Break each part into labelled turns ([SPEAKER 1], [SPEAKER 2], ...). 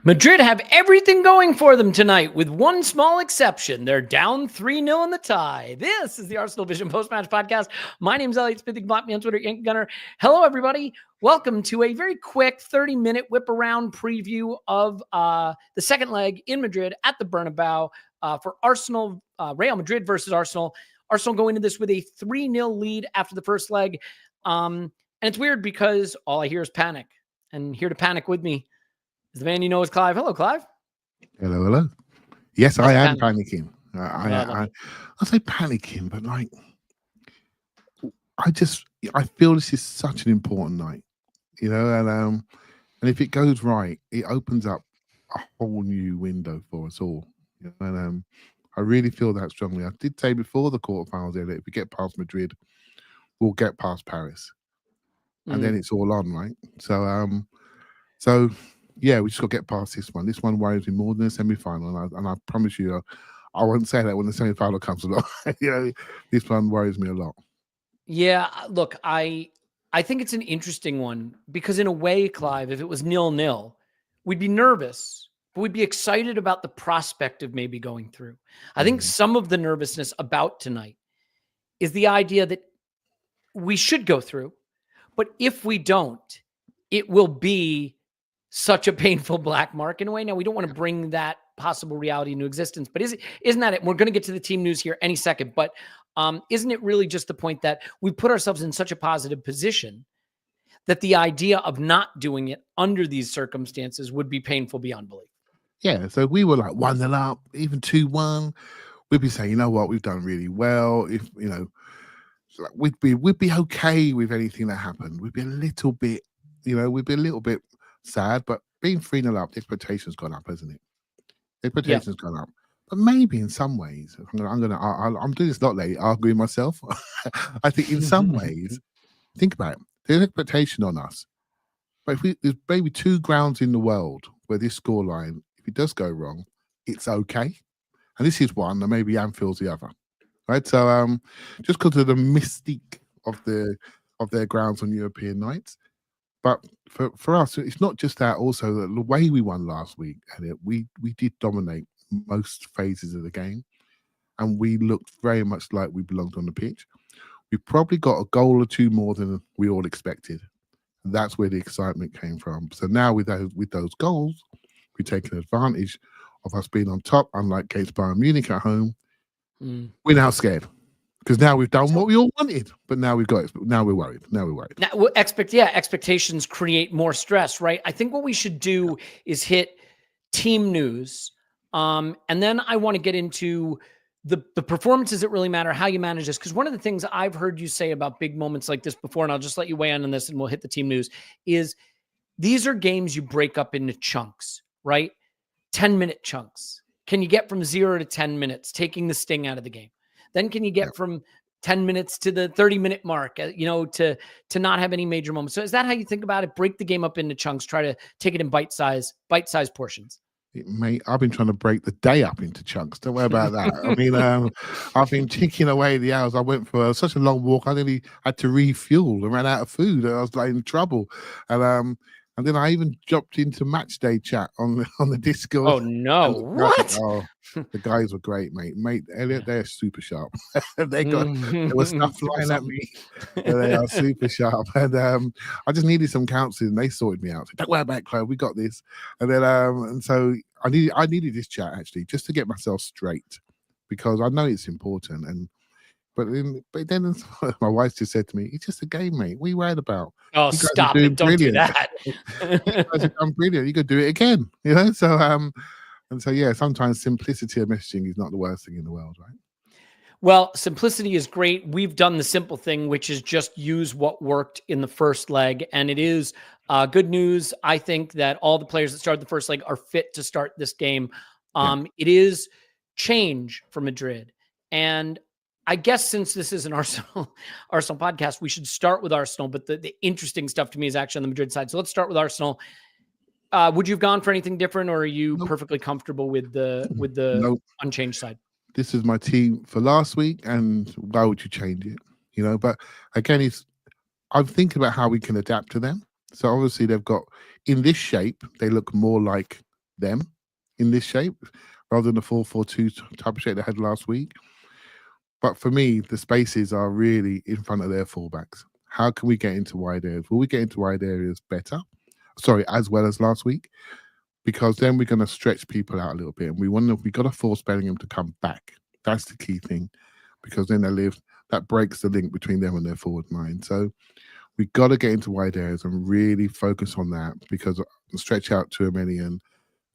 [SPEAKER 1] Madrid have everything going for them tonight, with one small exception. They're down 3-0 in the tie. This is the Arsenal Vision Post-Match Podcast. My name is Elliot. You can block me on Twitter, Yankee Gunner. Hello, everybody. Welcome to a very quick 30-minute whip-around preview of the second leg in Madrid at the Bernabeu for Arsenal, Real Madrid versus Arsenal. Arsenal going into this with a 3-0 lead after the first leg. And it's weird because all I hear is panic. And here to panic with me is the man you know as Clive. Hello, Clive.
[SPEAKER 2] Hello, hello. Yes, I am panicking. I say panicking, but like, I feel this is such an important night, you know, and if it goes right, it opens up a whole new window for us all. You know? And I really feel that strongly. I did say before the quarterfinals that if we get past Madrid, we'll get past Paris, and then it's all on, right? So yeah, we just got to get past this one. This one worries me more than the semi-final, and I promise you, I won't say that when the semi-final comes along. You know, this one worries me a lot.
[SPEAKER 1] Yeah, look, I think it's an interesting one because in a way, Clive, if it was 0-0, we'd be nervous, but we'd be excited about the prospect of maybe going through. I think some of the nervousness about tonight is the idea that we should go through, but if we don't, it will be such a painful black mark in a way. Now, we don't want to bring that possible reality into existence, but isn't that it? We're going to get to the team news here any second, but isn't it really just the point that we put ourselves in such a positive position that the idea of not doing it under these circumstances would be painful beyond belief?
[SPEAKER 2] Yeah, so we were like 1-0 up, even 2-1. We'd be saying, you know what, we've done really well. If you know, we'd be okay with anything that happened. We'd be a little bit, sad, but being 3-0 up, the expectation's gone up, hasn't it? The expectation's gone up. But maybe in some ways, I'm doing this not late, arguing myself. I think in some ways, think about it. There's an expectation on us. But there's maybe two grounds in the world where this scoreline, if it does go wrong, it's okay. And this is one, and maybe Anfield's the other. Right? So just because of the mystique of their grounds on European nights. But for us, it's not just that. Also, the way we won last week, and we did dominate most phases of the game, and we looked very much like we belonged on the pitch. We probably got a goal or two more than we all expected. And that's where the excitement came from. So now with those goals, we've taken advantage of us being on top, unlike against Bayern Munich at home. We're now scared. Because now we've done what we all wanted, but now we've got it. Now we're worried.
[SPEAKER 1] Now, expectations create more stress, right? I think what we should do is hit team news, and then I want to get into the performances that really matter, how you manage this. Because one of the things I've heard you say about big moments like this before, and I'll just let you weigh in on this, and we'll hit the team news, is these are games you break up into chunks, right? 10-minute chunks. Can you get from 0 to 10 minutes, taking the sting out of the game? Then can you get from 10 minutes to the 30-minute mark, to not have any major moments? So is that how you think about it? Break the game up into chunks, try to take it in bite-sized portions.
[SPEAKER 2] Mate, I've been trying to break the day up into chunks. Don't worry about that. I mean, I've been ticking away the hours. I went for such a long walk. I nearly had to refuel and ran out of food. I was like in trouble. And then I even jumped into match day chat on the Discord.
[SPEAKER 1] Oh no! What?
[SPEAKER 2] The guys were great, mate. Elliot, they're super sharp. There was stuff flying at me. They are super sharp, and I just needed some counselling. They sorted me out. So, don't worry about it, Chloe. We got this. And then and so I needed this chat actually just to get myself straight, because I know it's important. But then my wife just said to me, "It's just a game, mate. What are you worried about?"
[SPEAKER 1] Oh, stop it! Don't do that.
[SPEAKER 2] You guys have done brilliant. You could do it again, you know. So and so yeah, sometimes simplicity of messaging is not the worst thing in the world, right?
[SPEAKER 1] Well, simplicity is great. We've done the simple thing, which is just use what worked in the first leg, and it is good news. I think that all the players that started the first leg are fit to start this game. It is change for Madrid, and I guess since this is an Arsenal podcast, we should start with Arsenal. But the interesting stuff to me is actually on the Madrid side. So let's start with Arsenal. Would you have gone for anything different, or are you perfectly comfortable with the unchanged side?
[SPEAKER 2] This is my team for last week, and why would you change it? You know, but again, I'm thinking about how we can adapt to them. So obviously they've got, in this shape, they look more like them in this shape rather than the 4-4-2 type of shape they had last week. But for me, the spaces are really in front of their fullbacks. How can we get into wide areas? Will we get into wide areas better? Sorry, as well as last week? Because then we're going to stretch people out a little bit, and we got to force Bellingham to come back. That's the key thing, because then that breaks the link between them and their forward line. So we got to get into wide areas and really focus on that, because stretch out Tchouaméni and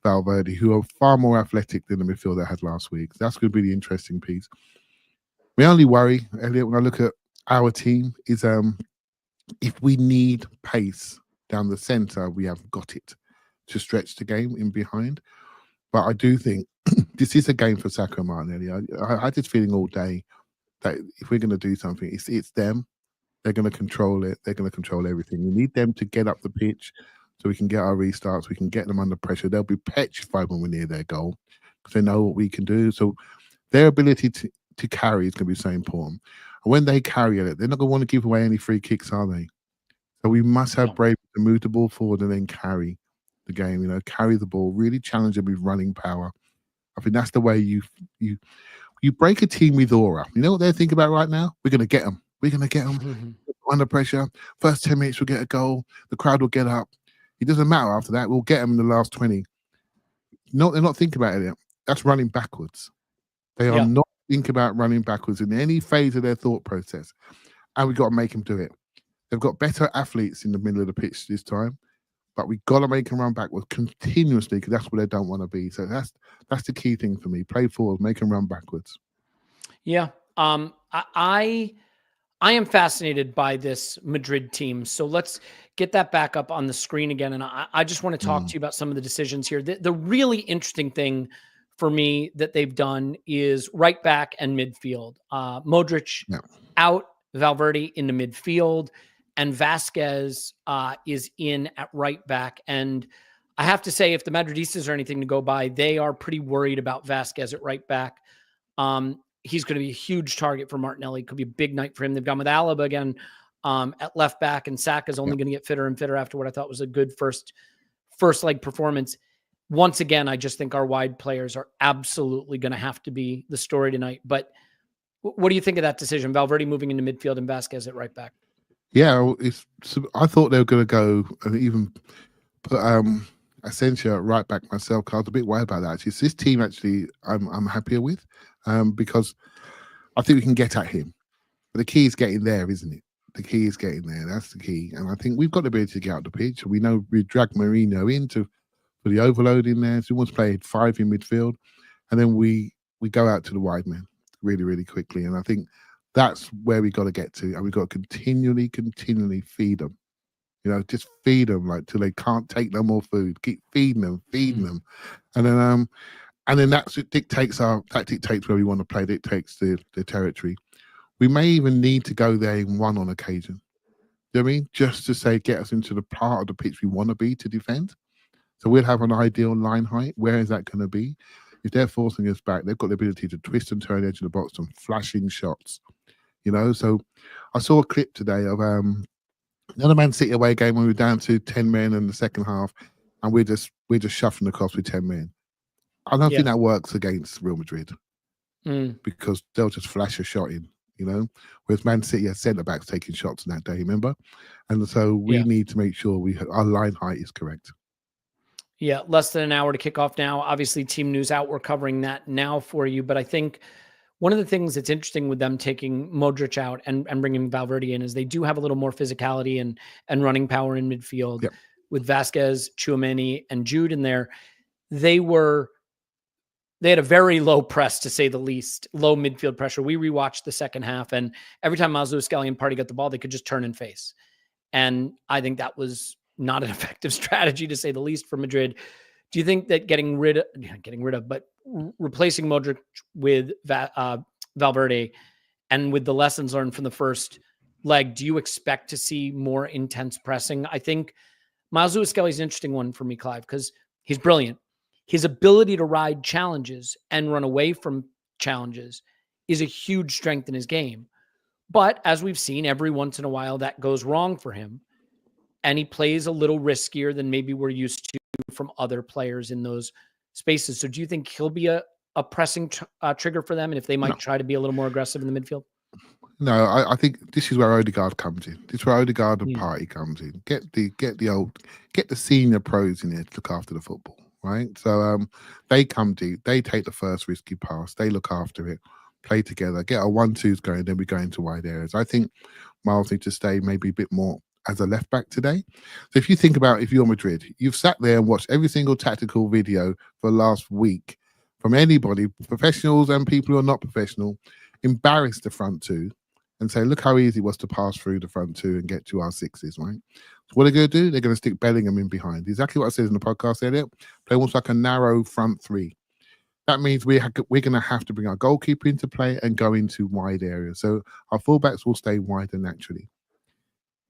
[SPEAKER 2] Valverde, who are far more athletic than the midfield they had last week. That's going to be the interesting piece. My only worry, Elliot, when I look at our team is if we need pace down the centre, we have got it to stretch the game in behind. But I do think this is a game for Saka and Martinelli. I had this feeling all day that if we're going to do something, it's them. They're going to control it. They're going to control everything. We need them to get up the pitch so we can get our restarts. We can get them under pressure. They'll be petrified when we're near their goal because they know what we can do. So their ability to carry is going to be so important. And when they carry it, they're not going to want to give away any free kicks, are they? So we must have bravery to move the ball forward and then carry the game, carry the ball, really challenge them with running power. I think that's the way you break a team with aura. You know what they're thinking about right now? We're going to get them. We're going to get them under pressure. First 10 minutes, we'll get a goal. The crowd will get up. It doesn't matter after that. We'll get them in the last 20. No, they're not thinking about it. That's running backwards. They are not thinking about running backwards in any phase of their thought process. And we've got to make them do it. They've got better athletes in the middle of the pitch this time, but we've got to make them run backwards continuously because that's where they don't want to be. So that's the key thing for me. Play forward, make them run backwards.
[SPEAKER 1] Yeah. I am fascinated by this Madrid team. So let's get that back up on the screen again. And I just want to talk to you about some of the decisions here. The really interesting thing for me that they've done is right back and midfield. Modric out, Valverde into midfield, and Vasquez is in at right back. And I have to say, if the Madridistas are anything to go by, they are pretty worried about Vasquez at right back. He's going to be a huge target for Martinelli. Could be a big night for him. They've gone with Alaba again at left back, and Saka's only going to get fitter and fitter after what I thought was a good first leg performance. Once again, I just think our wide players are absolutely going to have to be the story tonight. But what do you think of that decision? Valverde moving into midfield and Vasquez at right back.
[SPEAKER 2] Yeah, I thought they were going to go and even put Asensio at right back myself. I was a bit worried about that. Actually, so this team actually I'm happier with because I think we can get at him. But the key is getting there, isn't it? The key is getting there. That's the key. And I think we've got the ability to get out the pitch. We know we dragged Mourinho in for the overload in there. So we want to play 5 in midfield. And then we go out to the wide men really, really quickly. And I think that's where we got to get to. And we've got to continually feed them. Just feed them till they can't take no more food. Keep feeding them. And then that dictates where we want to play, dictates the territory. We may even need to go there in one on occasion. You know what I mean? Just to say, get us into the part of the pitch we want to be to defend. So we'll have an ideal line height. Where is that going to be? If they're forcing us back, they've got the ability to twist and turn the edge of the box and flashing shots. So I saw a clip today of another Man City away game when we were down to 10 men in the second half, and we're just shuffling across with 10 men. I don't think that works against Real Madrid because they'll just flash a shot in, whereas Man City has centre-backs taking shots in that day, remember? And so we need to make sure our line height is correct.
[SPEAKER 1] Yeah, less than an hour to kick off now. Obviously, team news out. We're covering that now for you. But I think one of the things that's interesting with them taking Modric out and bringing Valverde in is they do have a little more physicality and running power in midfield.
[SPEAKER 2] Yep.
[SPEAKER 1] With Vasquez, Tchouaméni, and Jude in there. They had a very low press, to say the least, low midfield pressure. We rewatched the second half, and every time Mazzuchelli and Partey got the ball, they could just turn and face. And I think that was not an effective strategy, to say the least, for Madrid. Do you think that replacing Modric with Valverde and with the lessons learned from the first leg, do you expect to see more intense pressing? I think Mazzuchelli is an interesting one for me, Clive, because he's brilliant. His ability to ride challenges and run away from challenges is a huge strength in his game. But as we've seen, every once in a while that goes wrong for him. And he plays a little riskier than maybe we're used to from other players in those spaces. So do you think he'll be a pressing trigger for them, and if they might
[SPEAKER 2] No,
[SPEAKER 1] try to be a little more aggressive in the midfield?
[SPEAKER 2] no. I think this is where Odegaard comes in. This is where Odegaard and
[SPEAKER 1] Yeah.
[SPEAKER 2] Party comes in. Get the senior pros in there to look after the football, right? So they come deep. They take the first risky pass. They look after it. Play together. Get our 1-2s going. Then we go into wide areas. I think Miles needs to stay maybe a bit more as a left back today. So if you think about, if you're Madrid, you've sat there and watched every single tactical video for the last week from anybody, professionals and people who are not professional, embarrass the front two and say, look how easy it was to pass through the front two and get to our sixes, right? So what they're going to do, they're going to stick Bellingham in behind. Exactly what I said in the podcast, Elliot. Play almost like a narrow front three. That means we're going to have to bring our goalkeeper into play and go into wide areas. So our fullbacks will stay wider naturally.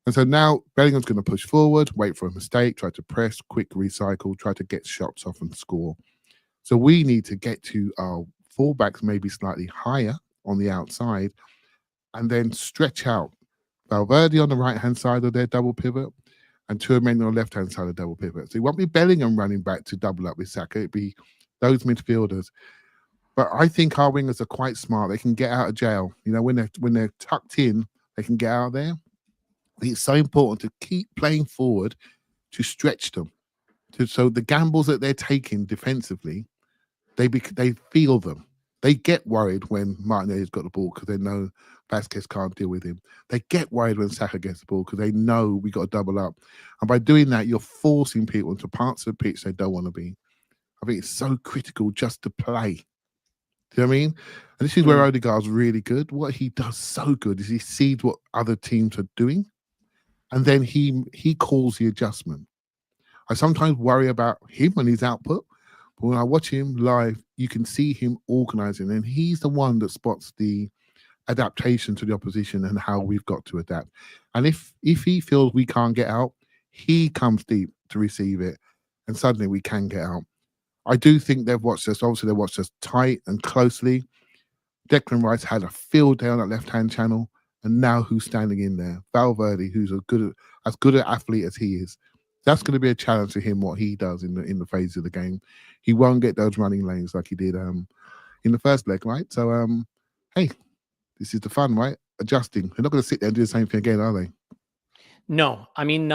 [SPEAKER 2] And so now Bellingham's going to push forward, wait for a mistake, try to press, quick recycle, try to get shots off and score. So we need to get to our fullbacks maybe slightly higher on the outside and then stretch out Valverde on the right-hand side of their double pivot and Tchouaméni on the left-hand side of the double pivot. So it won't be Bellingham running back to double up with Saka. It'd be those midfielders. But I think our wingers are quite smart. They can get out of jail. You know, when they're tucked in, they can get out there. It's so important to keep playing forward to stretch them. So the gambles that they're taking defensively, they feel them. They get worried when Martinelli's got the ball because they know Vasquez can't deal with him. They get worried when Saka gets the ball because they know we got to double up. And by doing that, you're forcing people into parts of the pitch they don't want to be. I think it's so critical just to play. Do you know what I mean? And this is where Odegaard's really good. What he does so good is he sees what other teams are doing, and then he calls the adjustment. I sometimes worry about him and his output, but when I watch him live, you can see him organizing, and he's the one that spots the adaptation to the opposition and how we've got to adapt. And if he feels we can't get out, he comes deep to receive it, and suddenly we can get out. I do think they've watched us. Obviously, they watched us tight and closely. Declan Rice had a field day on that left-hand channel, and now who's standing in there? Valverde, who's as good an athlete as he is. That's going to be a challenge to him, what he does in the phase of the game. He won't get those running lanes like he did in the first leg, right? So, hey, this is the fun, right? Adjusting. They're not going to sit there and do the same thing again, are they?
[SPEAKER 1] No. I mean,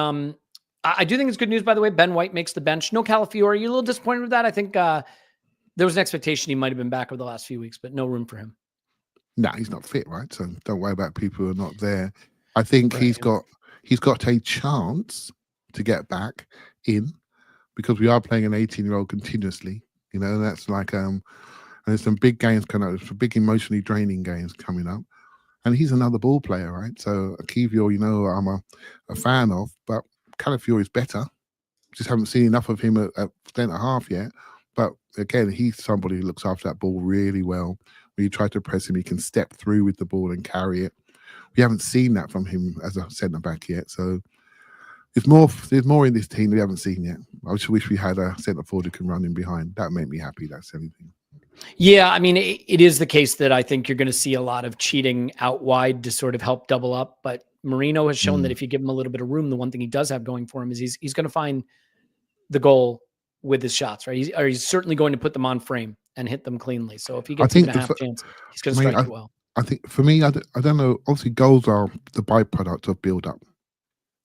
[SPEAKER 1] I do think it's good news, by the way. Ben White makes the bench. No Calafiore. Are you a little disappointed with that? I think there was an expectation he might have been back over the last few weeks, but no room for him.
[SPEAKER 2] No, he's not fit, right? So don't worry about people who are not there. I think he's got a chance to get back in because we are playing an 18-year-old continuously. You know, and that's like and there's some big games coming up, some big emotionally draining games coming up. And he's another ball player, right? So Akivio, you know, I'm a fan of, but Calafiore is better. Just haven't seen enough of him at centre half yet. But again, he's somebody who looks after that ball really well. When you try to press him, he can step through with the ball and carry it. We haven't seen that from him as a centre back yet. So there's more in this team we haven't seen yet. I just wish we had a centre forward who can run in behind. That made me happy. That's anything.
[SPEAKER 1] Yeah, I mean, it is the case that I think you're going to see a lot of cheating out wide to sort of help double up. But Marino has shown that if you give him a little bit of room, the one thing he does have going for him is he's going to find the goal with his shots, right? He's certainly going to put them on frame and hit them cleanly. So if he gets even a half chance, he's going to strike it well.
[SPEAKER 2] I think for me, I don't know. Obviously, goals are the byproduct of build-up.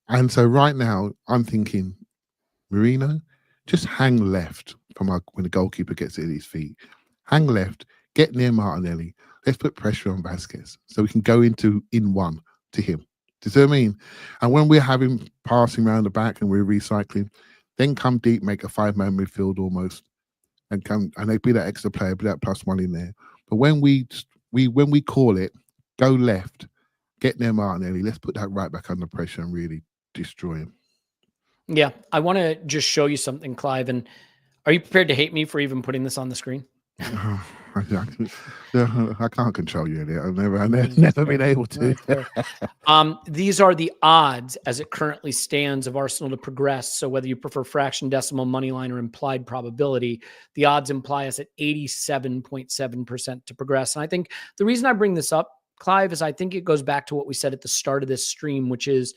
[SPEAKER 2] And so right now, I'm thinking, Marino, just hang left when the goalkeeper gets it at his feet. Hang left, get near Martinelli. Let's put pressure on Vasquez so we can go in one to him. Do you see what I mean? And when we're having passing around the back and we're recycling, then come deep, make a 5-man midfield almost, and they be that extra player, be that +1 in there. But when we call it, go left, get near Martinelli. Let's put that right back under pressure and really destroy him.
[SPEAKER 1] Yeah, I want to just show you something, Clive. And are you prepared to hate me for even putting this on the screen?
[SPEAKER 2] I can't control you, Elliot. I've never been able to.
[SPEAKER 1] These are the odds as it currently stands of Arsenal to progress. So whether you prefer fraction, decimal, money line, or implied probability, the odds imply us at 87.7% to progress. And I think the reason I bring this up, Clive, is I think it goes back to what we said at the start of this stream, which is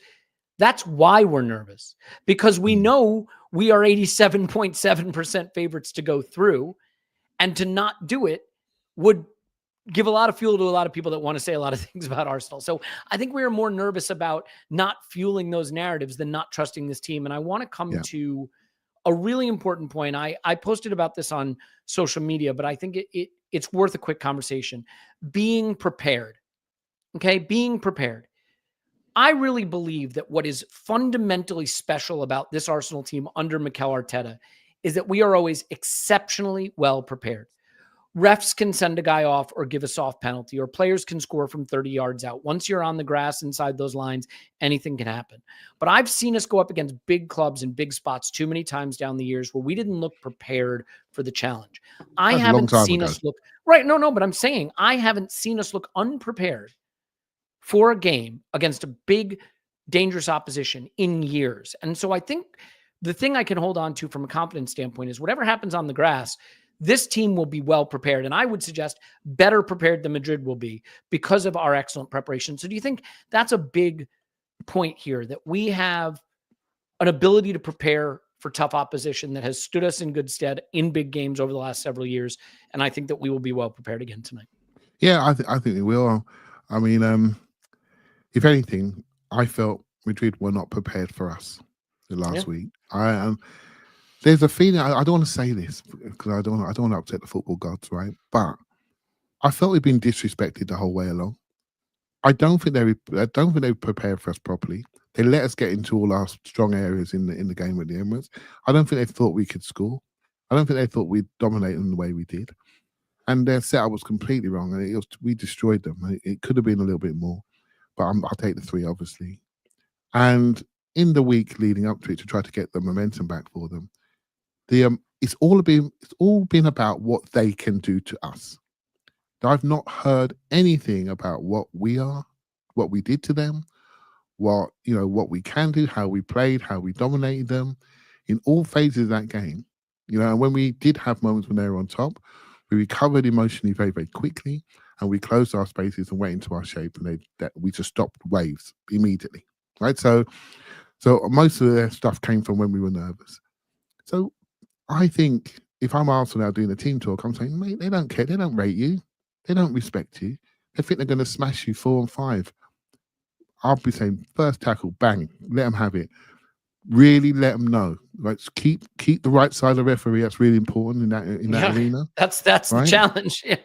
[SPEAKER 1] That's why we're nervous, because we know we are 87.7% favorites to go through, and to not do it would give a lot of fuel to a lot of people that want to say a lot of things about Arsenal. So I think we are more nervous about not fueling those narratives than not trusting this team. And I want to come to a really important point. I posted about this on social media, but I think it's worth a quick conversation. Being prepared. Okay. Being prepared. I really believe that what is fundamentally special about this Arsenal team under Mikel Arteta is that we are always exceptionally well prepared. Refs can send a guy off or give a soft penalty, or players can score from 30 yards out. Once you're on the grass inside those lines, anything can happen. But I've seen us go up against big clubs and big spots too many times down the years where we didn't look prepared for the challenge. I haven't seen us look right. No, but I'm saying I haven't seen us look unprepared for a game against a big, dangerous opposition in years. And so I think the thing I can hold on to from a confidence standpoint is whatever happens on the grass, this team will be well prepared. And I would suggest better prepared than Madrid will be because of our excellent preparation. So do you think that's a big point here, that we have an ability to prepare for tough opposition that has stood us in good stead in big games over the last several years? And I think that we will be well prepared again tonight.
[SPEAKER 2] Yeah, I think we will. I mean, if anything, I felt Madrid were not prepared for us the last week. There's a feeling, I don't want to say this because I don't want to upset the football gods, right? But I felt we've been disrespected the whole way along. I don't think they prepared for us properly. They let us get into all our strong areas in the game at the Emirates. I don't think they thought we could score. I don't think they thought we'd dominate them the way we did. And their setup was completely wrong, and we destroyed them. It could have been a little bit more, but I'll take the 3, obviously. And in the week leading up to it, to try to get the momentum back for them, it's all been about what they can do to us. I've not heard anything about what we are, what we did to them, what we can do, how we played, how we dominated them in all phases of that game. And when we did have moments when they were on top, we recovered emotionally very, very quickly, and we closed our spaces and went into our shape, and we just stopped waves immediately, right? So most of their stuff came from when we were nervous. So I think if I'm Arsenal now doing the team talk, I'm saying, mate, they don't care. They don't rate you. They don't respect you. They think they're going to smash you 4 and 5. I'll be saying, first tackle, bang, let them have it. Really let them know. Like, keep the right side of the referee. That's really important in that arena.
[SPEAKER 1] That's right? The challenge. Yeah.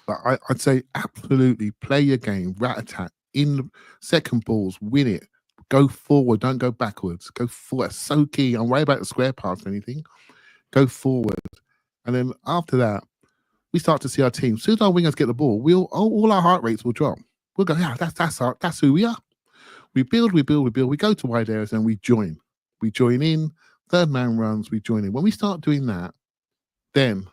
[SPEAKER 2] But I'd say absolutely play your game, rat-a-tat, in the second balls, win it. Go forward, don't go backwards. Go forward. That's so key. I'm worried about the square pass or anything. Go forward. And then after that, we start to see our team. As soon as our wingers get the ball, all our heart rates will drop. We'll go, yeah, that's who we are. We build. We go to wide areas and we join. We join in. Third man runs, we join in. When we start doing that, then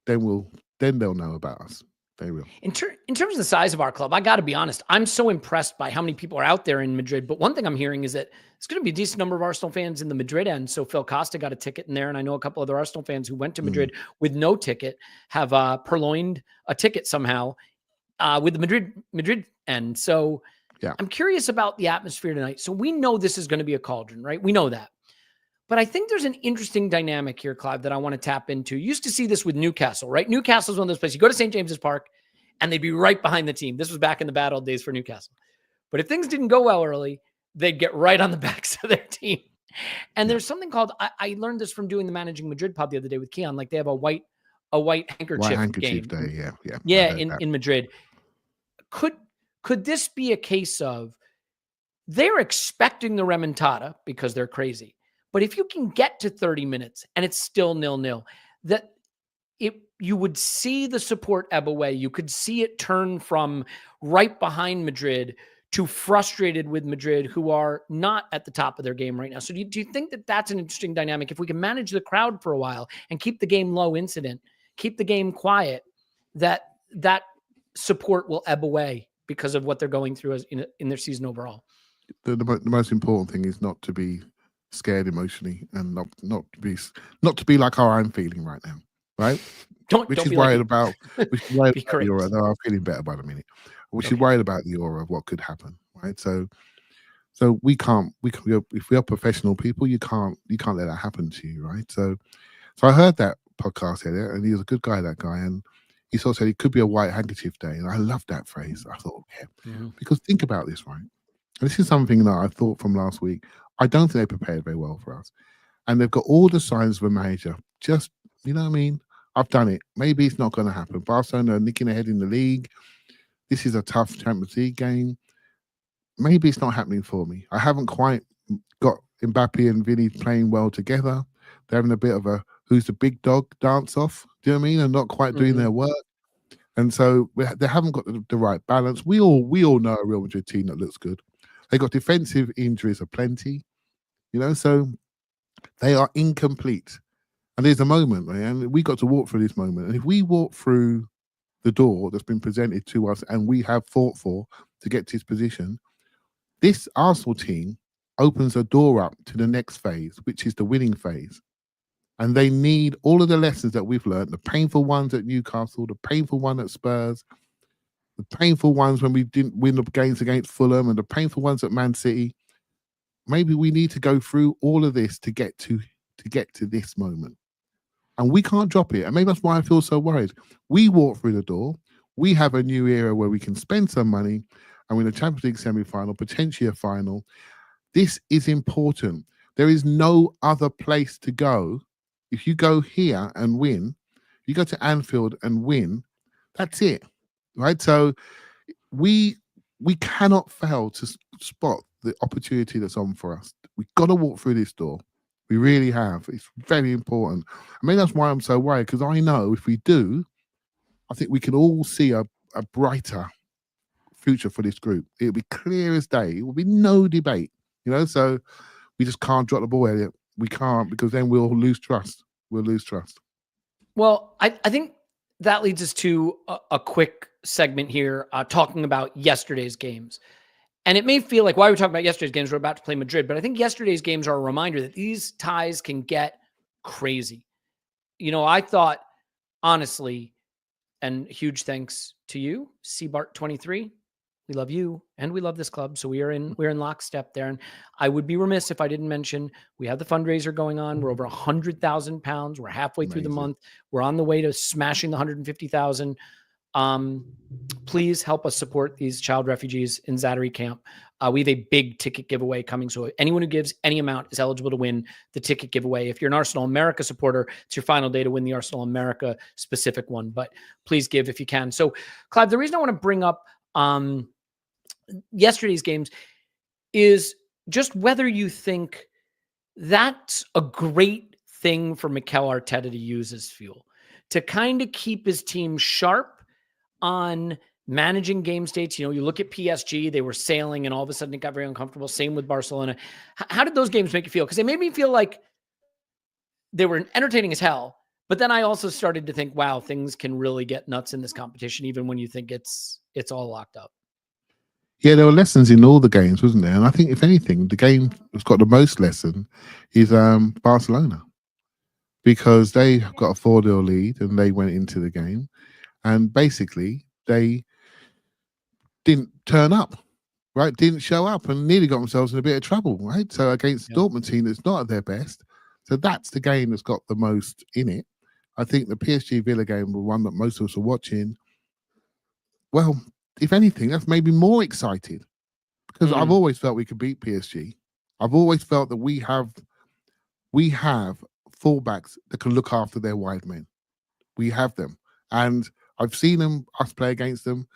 [SPEAKER 2] they'll know about us. They will.
[SPEAKER 1] In terms of the size of our club, I got to be honest, I'm so impressed by how many people are out there in Madrid. But one thing I'm hearing is that it's going to be a decent number of Arsenal fans in the Madrid end. So Phil Costa got a ticket in there. And I know a couple other Arsenal fans who went to Madrid with no ticket have purloined a ticket somehow with the Madrid end. So I'm curious about the atmosphere tonight. So we know this is going to be a cauldron, right? We know that. But I think there's an interesting dynamic here, Clive, that I want to tap into. You used to see this with Newcastle, right? Newcastle is one of those places. You go to St. James's Park, and they'd be right behind the team. This was back in the bad old days for Newcastle. But if things didn't go well early, they'd get right on the backs of their team. And there's something called, I learned this from doing the Managing Madrid pod the other day with Keon. Like, they have a white handkerchief game.
[SPEAKER 2] Day,
[SPEAKER 1] yeah. In Madrid. Could this be a case of they're expecting the remontada because they're crazy? But if you can get to 30 minutes and it's still 0-0, that you would see the support ebb away. You could see it turn from right behind Madrid to frustrated with Madrid, who are not at the top of their game right now. So do you think that that's an interesting dynamic? If we can manage the crowd for a while and keep the game low incident, keep the game quiet, that support will ebb away because of what they're going through in their season overall.
[SPEAKER 2] The most important thing is not to be scared emotionally, and not to be like how I'm feeling right now, right? Which is worried about the aura. No, I'm feeling better by the minute. Which is worried about the aura of what could happen, right? So So we can't. If we are professional people, you can't let that happen to you, right? So I heard that podcast, Elliot, and he was a good guy, that guy, and he sort of said it could be a white handkerchief day, and I love that phrase. I thought, yeah, because think about this, right? And this is something that I thought from last week. I don't think they prepared very well for us, and they've got all the signs of a manager. Just, you know what I mean? I've done it. Maybe it's not going to happen. Barcelona are nicking ahead in the league. This is a tough Champions League game. Maybe it's not happening for me. I haven't quite got Mbappe and Vinny playing well together. They're having a bit of a who's the big dog dance off. Do you know what I mean? And not quite doing their work. And so they haven't got the right balance. We all know a Real Madrid team that looks good. They got defensive injuries aplenty, so they are incomplete. And there's a moment, and we got to walk through this moment. And if we walk through the door that's been presented to us and we have fought for to get to this position, this Arsenal team opens a door up to the next phase, which is the winning phase. And they need all of the lessons that we've learned, the painful ones at Newcastle, the painful one at Spurs, the painful ones when we didn't win the games against Fulham, and the painful ones at Man City. Maybe we need to go through all of this to get to this moment. And we can't drop it. And maybe that's why I feel so worried. We walk through the door. We have a new era where we can spend some money and win a Champions League semi-final, potentially a final. This is important. There is no other place to go. If you go here and win, you go to Anfield and win, that's it, right? So we cannot fail to spot the opportunity that's on for us. We've got to walk through this door. We really have. It's very important. I mean, that's why I'm so worried, because I know if we do, I think we can all see a brighter future for this group. It'll be clear as day. It will be no debate, so we just can't drop the ball, Elliot. We can't, because then we'll lose trust. We'll lose trust.
[SPEAKER 1] Well, I think that leads us to a quick segment here talking about yesterday's games. And it may feel like, why are we talking about yesterday's games? We're about to play Madrid. But I think yesterday's games are a reminder that these ties can get crazy. I thought, honestly, and huge thanks to you, CBart23. We love you and we love this club. So we're in lockstep there. And I would be remiss if I didn't mention we have the fundraiser going on. We're over £100,000. We're halfway through the month. We're on the way to smashing the 150,000. Please help us support these child refugees in Zaatari camp. We have a big ticket giveaway coming. So anyone who gives any amount is eligible to win the ticket giveaway. If you're an Arsenal America supporter, it's your final day to win the Arsenal America specific one, but please give if you can. So Clive, the reason I want to bring up yesterday's games is just whether you think that's a great thing for Mikel Arteta to use as fuel to kind of keep his team sharp on managing game states. You look at PSG, they were sailing and all of a sudden it got very uncomfortable. Same with Barcelona. How did those games make you feel? Because they made me feel like they were entertaining as hell. But then I also started to think, wow, things can really get nuts in this competition, even when you think it's all locked up.
[SPEAKER 2] Yeah, there were lessons in all the games, wasn't there? And I think, if anything, the game that's got the most lesson is Barcelona, because they got a 4-0 lead and they went into the game, and basically they didn't turn up, right? Didn't show up and nearly got themselves in a bit of trouble, right? So against the Dortmund team that's not at their best. So that's the game that's got the most in it. I think the PSG Villa game was one that most of us are watching. Well, if anything, that's maybe more excited, because I've always felt we could beat PSG. I've always felt that we have fullbacks that can look after their wide men. We have them. And I've seen us play against them.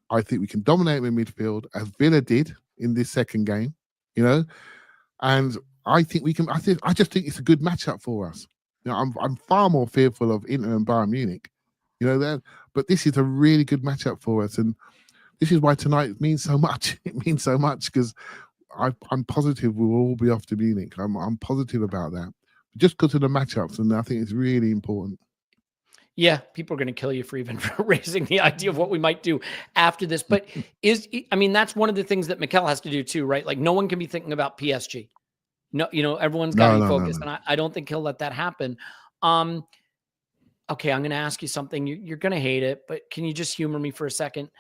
[SPEAKER 2] I think we can dominate them in midfield, as Villa did in this second game, and I think we can. I just think it's a good matchup for us. I'm far more fearful of Inter and Bayern Munich, but this is a really good matchup for us, and this is why tonight means so much. It means so much because I'm positive we will all be off to Munich. I'm positive about that, just because of the matchups, and I think it's really important.
[SPEAKER 1] Yeah, people are going to kill you for even raising the idea of what we might do after this. But that's one of the things that Mikel has to do too, right? Like, no one can be thinking about PSG. No, everyone's got to be focused, and I don't think he'll let that happen. Okay, I'm going to ask you something. You're going to hate it, but can you just humor me for a second?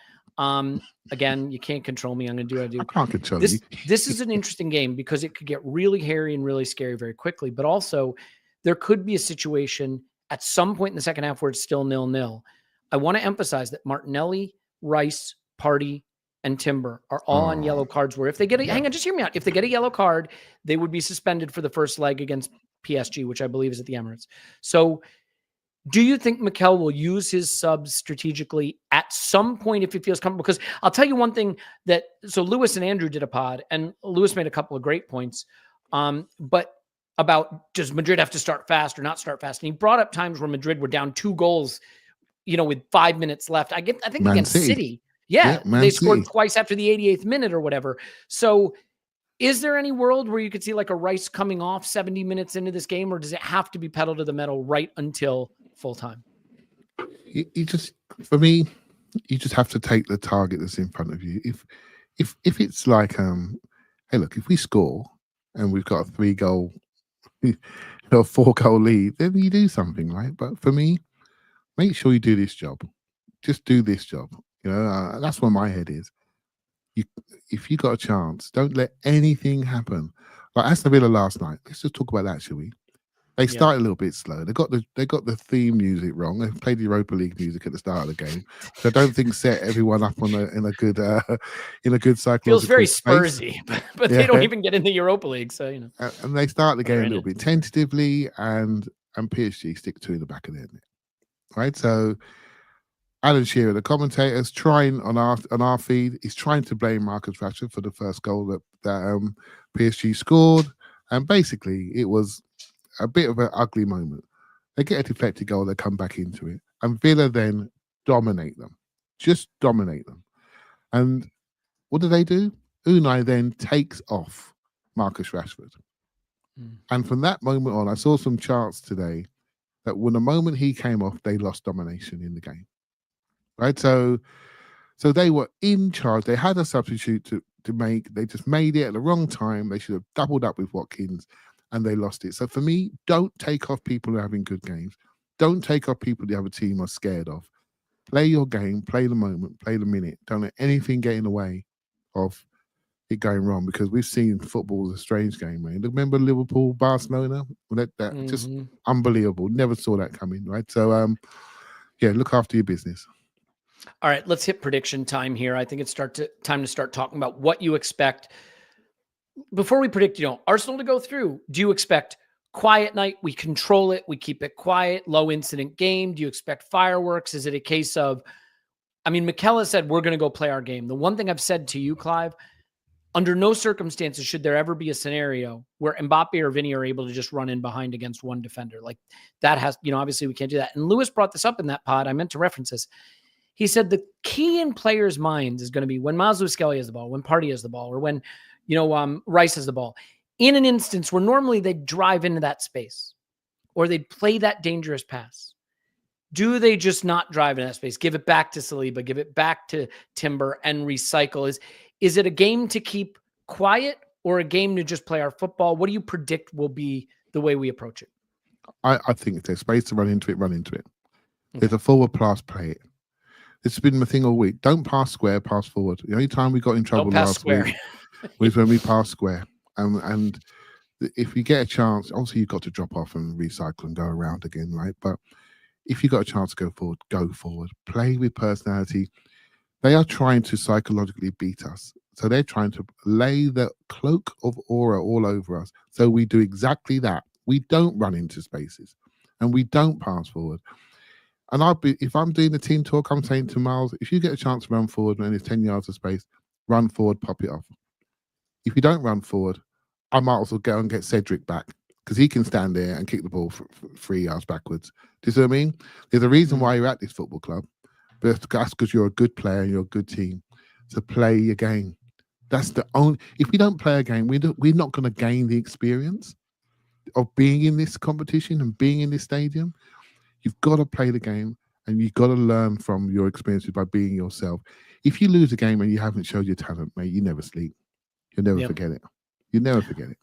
[SPEAKER 1] Again, you can't control me. I'm going to do what I do.
[SPEAKER 2] I can't control
[SPEAKER 1] This,
[SPEAKER 2] you.
[SPEAKER 1] this is an interesting game because it could get really hairy and really scary very quickly. But also, there could be a situation at some point in the second half where it's still 0-0. I want to emphasize that Martinelli, Rice, Partey, and Timber are all on yellow cards where if they get a, hang on, just hear me out. If they get a yellow card, they would be suspended for the first leg against PSG, which I believe is at the Emirates. So do you think Mikel will use his subs strategically at some point if he feels comfortable? Because I'll tell you one thing that, so Lewis and Andrew did a pod, and Lewis made a couple of great points, but about does Madrid have to start fast or not start fast? And he brought up times where Madrid were down 2 goals, with 5 minutes left. I think
[SPEAKER 2] Man
[SPEAKER 1] against City. Yeah, they scored twice after the 88th minute or whatever. So is there any world where you could see like a Rice coming off 70 minutes into this game, or does it have to be pedal to the metal right until full time?
[SPEAKER 2] You just, for me, you just have to take the target that's in front of you. If it's like, hey, look, if we score and we've got a 3-goal, a 4-goal lead, then you do something, right? But for me, make sure you do this job. Just do this job. That's where my head is. If you got a chance, don't let anything happen. Like Aston Villa last night. Let's just talk about that, shall we? They started a little bit slow. They got the theme music wrong. They played the Europa League music at the start of the game. So I don't think set everyone up on in a good psychological.
[SPEAKER 1] Feels very Spursy, but they don't even get in the Europa League. So
[SPEAKER 2] and they start the game a little bit tentatively, and PSG stick 2 in the back of their net. Right, so Alan Shearer, the commentator, is trying on our feed. He's trying to blame Marcus Rashford for the first goal that PSG scored, and basically it was a bit of an ugly moment. They get a deflected goal, they come back into it, and Villa then dominate them, just dominate them. And what do? Unai then takes off Marcus Rashford, and from that moment on, I saw some charts today that when the moment he came off, they lost domination in the game. Right, so they were in charge. They had a substitute to make. They just made it at the wrong time. They should have doubled up with Watkins, and they lost it. So for me, don't take off people who are having good games. Don't take off people the other team are scared of. Play your game, play the moment, play the minute. Don't let anything get in the way of it going wrong, because we've seen football as a strange game, man. Remember Liverpool, Barcelona? That just unbelievable. Never saw that coming, right? So look after your business.
[SPEAKER 1] All right, let's hit prediction time here. I think it's time to start talking about what you expect. Before we predict, Arsenal to go through, do you expect quiet night? We control it. We keep it quiet, low incident game. Do you expect fireworks? Is it a case of, Mikel has said, we're going to go play our game. The one thing I've said to you, Clive, under no circumstances should there ever be a scenario where Mbappe or Vinny are able to just run in behind against one defender. Like that has, obviously we can't do that. And Lewis brought this up in that pod. I meant to reference this. He said the key in players' minds is going to be when Mazzucchelli has the ball, when Partey has the ball, or when, Rice has the ball. In an instance where normally they drive into that space or they play that dangerous pass, do they just not drive in that space? Give it back to Saliba, give it back to Timber and recycle. Is it a game to keep quiet or a game to just play our football? What do you predict will be the way we approach it?
[SPEAKER 2] I think if there's space to run into it, run into it. Okay. There's a forward pass, play it. It's been my thing all week. Don't pass square, pass forward. The only time we got in trouble last week was when we passed square. And if you get a chance, obviously you've got to drop off and recycle and go around again, right? But if you got a chance to go forward, go forward. Play with personality. They are trying to psychologically beat us. So they're trying to lay the cloak of aura all over us. So we do exactly that. We don't run into spaces and we don't pass forward. And if I'm doing the team talk, I'm saying to Miles, if you get a chance to run forward and there's 10 yards of space, run forward, pop it off. If you don't run forward, I might also go and get Cedric back because he can stand there and kick the ball for 3 yards backwards. Do you see what I mean? There's a reason why you're at this football club. But that's because you're a good player and you're a good team. So play your game. That's the only. If we don't play a game, we're not going to gain the experience of being in this competition and being in this stadium. You've got to play the game and you've got to learn from your experiences by being yourself. If you lose a game and you haven't showed your talent, mate, you never sleep. You'll never forget it. You never forget it.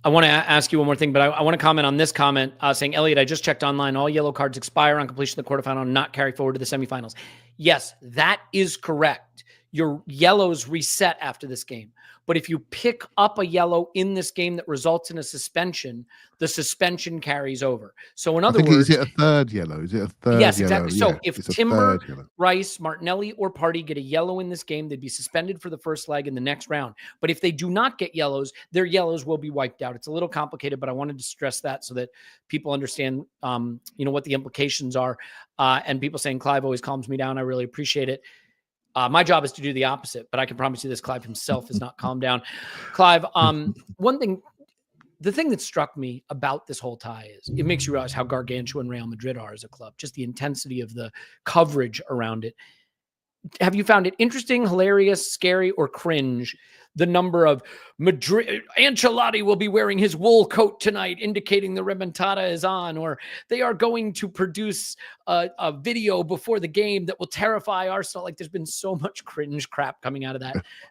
[SPEAKER 1] I want to ask you one more thing, but I want to comment on this comment saying, Elliot, I just checked online. All yellow cards expire on completion of the quarterfinal and not carry forward to the semifinals. Yes, that is correct. Your yellows reset after this game. But if you pick up a yellow in this game that results in a suspension, the suspension carries over. So in
[SPEAKER 2] I
[SPEAKER 1] other
[SPEAKER 2] think, is
[SPEAKER 1] words,
[SPEAKER 2] it a third yellow? Is it a third
[SPEAKER 1] yes,
[SPEAKER 2] yellow?
[SPEAKER 1] exactly.
[SPEAKER 2] Yeah,
[SPEAKER 1] So if
[SPEAKER 2] it's a
[SPEAKER 1] Timber,
[SPEAKER 2] third yellow.
[SPEAKER 1] Rice, Martinelli, or Party get a yellow in this game, they'd be suspended for the first leg in the next round. But if they do not get yellows, their yellows will be wiped out. It's a little complicated, but I wanted to stress that so that people understand, what the implications are. And people saying Clive always calms me down. I really appreciate it. My job is to do the opposite, but I can promise you this: Clive himself is not calmed down. Clive, the thing that struck me about this whole tie is it makes you realize how gargantuan Real Madrid are as a club, just the intensity of the coverage around it. Have you found it interesting, hilarious, scary, or cringe? The number of Ancelotti will be wearing his wool coat tonight, indicating the remontada is on, or they are going to produce a video before the game that will terrify Arsenal. Like, there's been so much cringe crap coming out of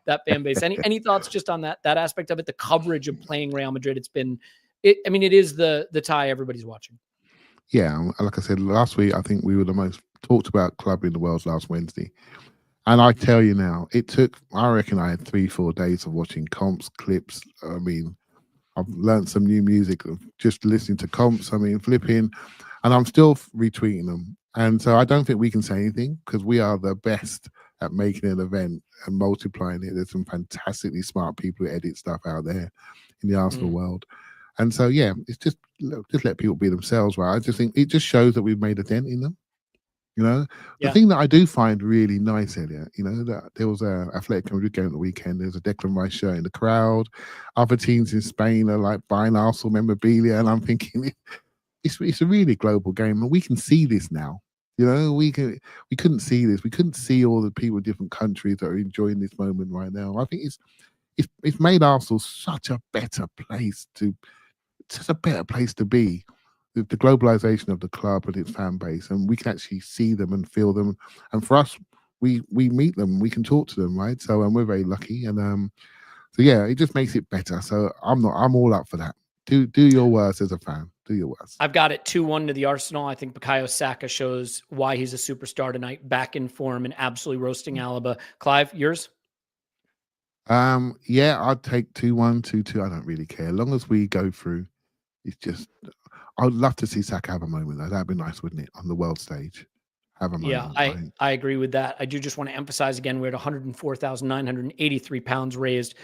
[SPEAKER 1] that fan base. Any thoughts just on that aspect of it? The coverage of playing Real Madrid. It is the tie everybody's watching.
[SPEAKER 2] Yeah, like I said last week, I think we were the most talked about club in the world last Wednesday. And I tell you now, I reckon I had 3-4 days of watching comps, clips. I mean, I've learned some new music of just listening to comps. I mean, flipping, and I'm still retweeting them. And so I don't think we can say anything because we are the best at making an event and multiplying it. There's some fantastically smart people who edit stuff out there in the Arsenal world. And so, yeah, it's just let people be themselves, right? I just think it just shows that we've made a dent in them. The thing that I do find really nice, Elliot, that there was a Athletic Madrid game at the weekend. There's a Declan Rice shirt in the crowd. Other teams in Spain are like buying Arsenal memorabilia, and I'm thinking it's a really global game, and we can see this now. We couldn't see this. We couldn't see all the people in different countries that are enjoying this moment right now. I think it's made Arsenal such a better place to be. The globalization of the club and its fan base, and we can actually see them and feel them. And for us, we meet them, we can talk to them, right? So we're very lucky, and so yeah, it just makes it better. So I'm all up for that. Do your worst as a fan. Do your worst.
[SPEAKER 1] I've got it 2-1 to the Arsenal. I think Bukayo Saka shows why he's a superstar tonight, back in form and absolutely roasting Alaba. Clive, yours?
[SPEAKER 2] Yeah, I'd take 2-1, 2-2. I don't really care. As long as we go through, it's just I'd love to see Saka have a moment though. That'd be nice, wouldn't it? On the world stage. Have a moment.
[SPEAKER 1] Yeah, I agree with that. I do just want to emphasize again, we're at 104,983 pounds raised.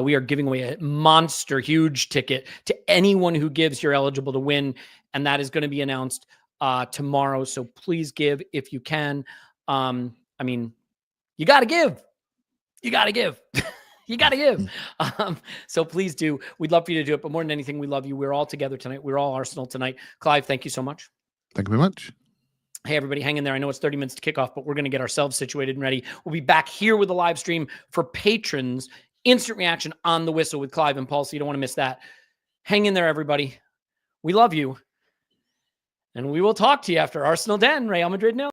[SPEAKER 1] We are giving away a monster huge ticket to anyone who gives. You're eligible to win, and that is going to be announced tomorrow. So please give if you can. I mean, you got to give. You got to give. You got to give. So please do. We'd love for you to do it. But more than anything, we love you. We're all together tonight. We're all Arsenal tonight. Clive, thank you so much.
[SPEAKER 2] Thank you very much.
[SPEAKER 1] Hey, everybody, hang in there. I know it's 30 minutes to kick off, but we're going to get ourselves situated and ready. We'll be back here with a live stream for patrons. Instant reaction on the whistle with Clive and Paul, so you don't want to miss that. Hang in there, everybody. We love you. And we will talk to you after Arsenal 10, Real Madrid 0.